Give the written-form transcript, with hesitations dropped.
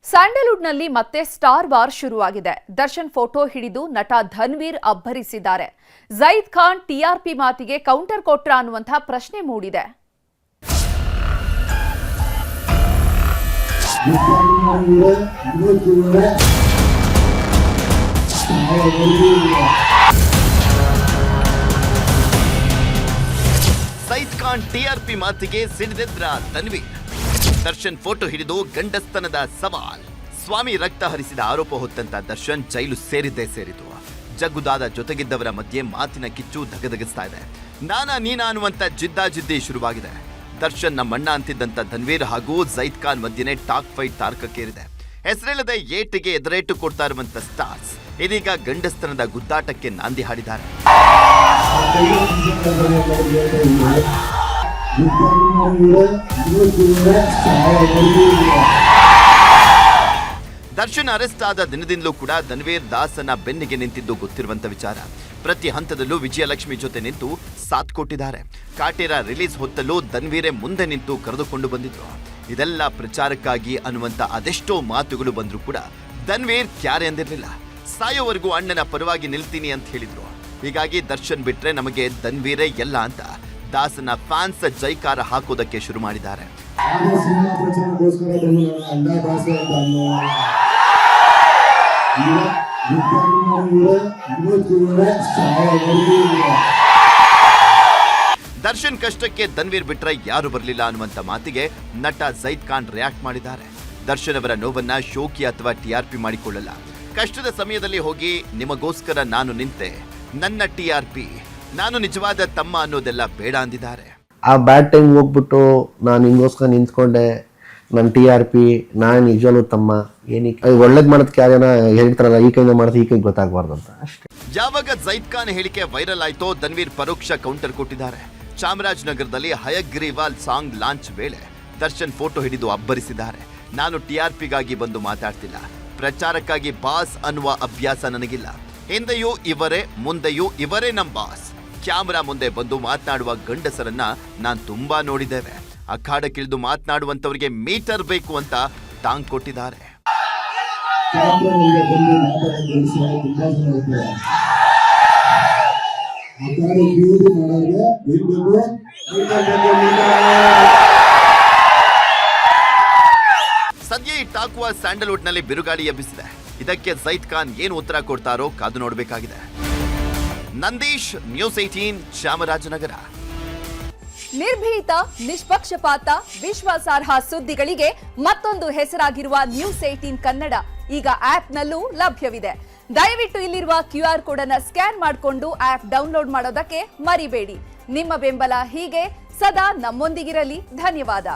ಸ್ಯಾಂಡಲ್ವುಡ್ನಲ್ಲಿ ಮತ್ತೆ star war ಶುರುವಾಗಿದೆ. Darshan photo ಹಿಡಿದು ನಟ ಧನ್ವೀರ್ ಅಬ್ಬರಿಸಿದ್ದಾರೆ. ಜೈದ್ ಖಾನ್ ಟಿಆರ್ಪಿ ಮಾತಿಗೆ ಕೌಂಟರ್ ಕೊಟ್ರಾ ಅನ್ನುವಂತಹ ಪ್ರಶ್ನೆ ಮೂಡಿದೆ. ಜೈದ್ ಖಾನ್ ಟಿಆರ್ಪಿ ಮಾತಿಗೆ ಸಿಡಿದೆದ್ರ ಧನ್ವೀರ್. ದರ್ಶನ್ ಫೋಟೋ ಹಿಡಿದು ಗಂಡಸ್ತನದ ಸವಾಲ್. ಸ್ವಾಮಿ ರಕ್ತ ಹರಿಸಿದ ಆರೋಪ ಹೊತ್ತಂತ ದರ್ಶನ್ ಜೈಲು ಸೇರಿತು. ಜಗ್ಗುದಾದ ಜೊತೆಗಿದ್ದವರ ಮಧ್ಯೆ ಮಾತಿನ ಕಿಚ್ಚು ಧಗಧಗಿಸ್ತಾ ಇದೆ. ನಾನಾ ನೀನಾ ಅನ್ನುವಂತ ಜಿದ್ದಾಜಿದ್ದಿ ಶುರುವಾಗಿದೆ. ದರ್ಶನ್ ನಮ್ಮಣ್ಣ ಅಂತಿದ್ದಂತ ಧನ್ವೀರ್ ಹಾಗೂ ಜೈದ್ ಖಾನ್ ಮಧ್ಯೆನೇ ಟಾಕ್ ಫೈಟ್ ತಾರಕಕ್ಕೇರಿದೆ. ಹೆಸರಿಲ್ಲದೆ ಏಟಿಗೆ ಎದುರೇಟು ಕೊಡ್ತಾ ಇರುವಂತ ಸ್ಟಾರ್ಸ್ ಇದೀಗ ಗಂಡಸ್ತನದ ಗುದ್ದಾಟಕ್ಕೆ ನಾಂದಿ ಹಾಡಿದ್ದಾರೆ. ದರ್ಶನ್ ಅರೆಸ್ಟ್ ಆದ ದಿನದಿಂದಲೂ ಕೂಡ ಧನ್ವೀರ್ ದಾಸನ ಬೆನ್ನಿಗೆ ನಿಂತಿದ್ದು ಗೊತ್ತಿರುವಂತ ವಿಚಾರ. ಪ್ರತಿ ಹಂತದಲ್ಲೂ ವಿಜಯಲಕ್ಷ್ಮಿ ಜೊತೆ ನಿಂತು ಸಾಥ್ ಕೊಟ್ಟಿದ್ದಾರೆ. ಕಾಟೇರ ರಿಲೀಸ್ ಹೊತ್ತಲ್ಲೂ ಧನ್ವೀರೇ ಮುಂದೆ ನಿಂತು ಕರೆದುಕೊಂಡು ಬಂದಿದ್ರು. ಇದೆಲ್ಲ ಪ್ರಚಾರಕ್ಕಾಗಿ ಅನ್ನುವಂತ ಅದೆಷ್ಟೋ ಮಾತುಗಳು ಬಂದ್ರೂ ಕೂಡ ಧನ್ವೀರ್ ಕ್ಯಾರೆ ಅಂದಿರಲಿಲ್ಲ. ಸಾಯೋವರೆಗೂ ಅಣ್ಣನ ಪರವಾಗಿ ನಿಲ್ತೀನಿ ಅಂತ ಹೇಳಿದ್ರು. ಹೀಗಾಗಿ ದರ್ಶನ್ ಬಿಟ್ರೆ ನಮಗೆ ಧನ್ವೀರೇ ಎಲ್ಲ ಅಂತ ದಾಸನ ಫ್ಯಾನ್ಸ್ ಜೈಕಾರ ಹಾಕೋದಕ್ಕೆ ಶುರು ಮಾಡಿದ್ದಾರೆ. ದರ್ಶನ್ ಕಷ್ಟಕ್ಕೆ ಧನ್ವೀರ್ ಬಿಟ್ರೆ ಯಾರು ಬರಲಿಲ್ಲ ಅನ್ನುವಂತ ಮಾತಿಗೆ ನಟ ಜೈದ್ ಖಾನ್ ರಿಯಾಕ್ಟ್ ಮಾಡಿದ್ದಾರೆ. ದರ್ಶನ್ ಅವರ ನೋವನ್ನ ಶೋಕಿ ಅಥವಾ ಟಿಆರ್ಪಿ ಮಾಡಿಕೊಳ್ಳಲ್ಲ. ಕಷ್ಟದ ಸಮಯದಲ್ಲಿ ಹೋಗಿ ನಿಮಗೋಸ್ಕರ ನಾನು ನಿಂತೆ, ನನ್ನ ಟಿಆರ್ಪಿ, ನಾನು ನಿಜವಾದ ತಮ್ಮ ಅನ್ನೋದೆಲ್ಲ ಬೇಡ ಅಂದಿದ್ದಾರೆ. ಆ ಬ್ಯಾಡ್ ಟೈಮ್ ಹೋಗ್ಬಿಟ್ಟು ನಾನು ನಿಮಗೋಸ್ಕರ ನಿಂತ್ಕೊಂಡೆ, ನನ್ನ ಟಿಆರ್ಪಿ, ನಾನು ನಿಜವಾಗ್ಲೂ ತಮ್ಮ, ಏನಕ್ಕೆ ಒಳ್ಳೇದು ಮಾಡೋದಕ್ಕೆ ಯಾರೇನ ಹೇಳ್ತಾರಲ್ಲ, ಈ ಕೈಯಿಂದ ಮಾಡೋದು ಈ ಕೈಗೆ ಗೊತ್ತಾಗಬಾರ್ದು ಅಂತ ಅಷ್ಟೇ. ಯಾವಾಗ ಜೈದ್ ಖಾನ್ ಹೇಳಿಕೆ ವೈರಲ್ ಆಯ್ತೋ ಧನ್ವೀರ್ ಪರೋಕ್ಷ ಕೌಂಟರ್ ಕೊಟ್ಟಿದ್ದಾರೆ. ಚಾಮರಾಜನಗರದಲ್ಲಿ ಹಯಗ್ರೀವಾಲ್ ಸಾಂಗ್ ಲಾಂಚ್ ವೇಳೆ ದರ್ಶನ್ ಫೋಟೋ ಹಿಡಿದು ಅಬ್ಬರಿಸಿದ್ದಾರೆ. ನಾನು ಟಿಆರ್ಪಿಗಾಗಿ ಬಂದು ಮಾತಾಡ್ತಿಲ್ಲ, ಪ್ರಚಾರಕ್ಕಾಗಿ ಬಾಸ್ ಅನ್ನುವ ಅಭ್ಯಾಸ ನನಗಿಲ್ಲ. ಹಿಂದೆಯೂ ಇವರೇ, ಮುಂದೆಯೂ ಇವರೇ ನಮ್ ಬಾಸ್. ಕ್ಯಾಮರಾ ಮುಂದೆ ಬಂದು ಮಾತನಾಡುವ ಗಂಡಸರನ್ನ ನಾನ್ ತುಂಬಾ ನೋಡಿದ್ದೇವೆ. ಅಖಾಡಕ್ಕಿಳಿದು ಮಾತನಾಡುವಂತವರಿಗೆ ಮೀಟರ್ ಬೇಕು ಅಂತ ಟಾಂಗ್ ಕೊಟ್ಟಿದ್ದಾರೆ. ಸದ್ಯ ಈ ಟಾಕುವ ಸ್ಯಾಂಡಲ್ವುಡ್ ನಲ್ಲಿ ಬಿರುಗಾಳಿ ಎಬ್ಬಿಸಿದೆ. ಇದಕ್ಕೆ ಜೈದ್ ಖಾನ್ ಏನು ಉತ್ತರ ಕೊಡ್ತಾರೋ ಕಾದು ನೋಡಬೇಕಾಗಿದೆ. ನಂದೀಶ್, ನ್ಯೂಸ್ 18, ಚಾಮರಾಜನಗರ. ನಿರ್ಭೀತ, ನಿಷ್ಪಕ್ಷಪಾತ, ವಿಶ್ವಾಸಾರ್ಹ ಸುದ್ದಿಗಳಿಗೆ ಮತ್ತೊಂದು ಹೆಸರಾಗಿರುವ ನ್ಯೂಸ್ 18 ಕನ್ನಡ ಈಗ ಆಪ್ನಲ್ಲೂ ಲಭ್ಯವಿದೆ. ದಯವಿಟ್ಟು ಇಲ್ಲಿರುವ QR ಕೋಡ್ ಅನ್ನು ಸ್ಕ್ಯಾನ್ ಮಾಡಿಕೊಂಡು ಆಪ್ ಡೌನ್ಲೋಡ್ ಮಾಡೋದಕ್ಕೆ ಮರಿಬೇಡಿ. ನಿಮ್ಮ ಬೆಂಬಲ ಹೀಗೆ ಸದಾ ನಮ್ಮೊಂದಿಗಿರಲಿ. ಧನ್ಯವಾದ.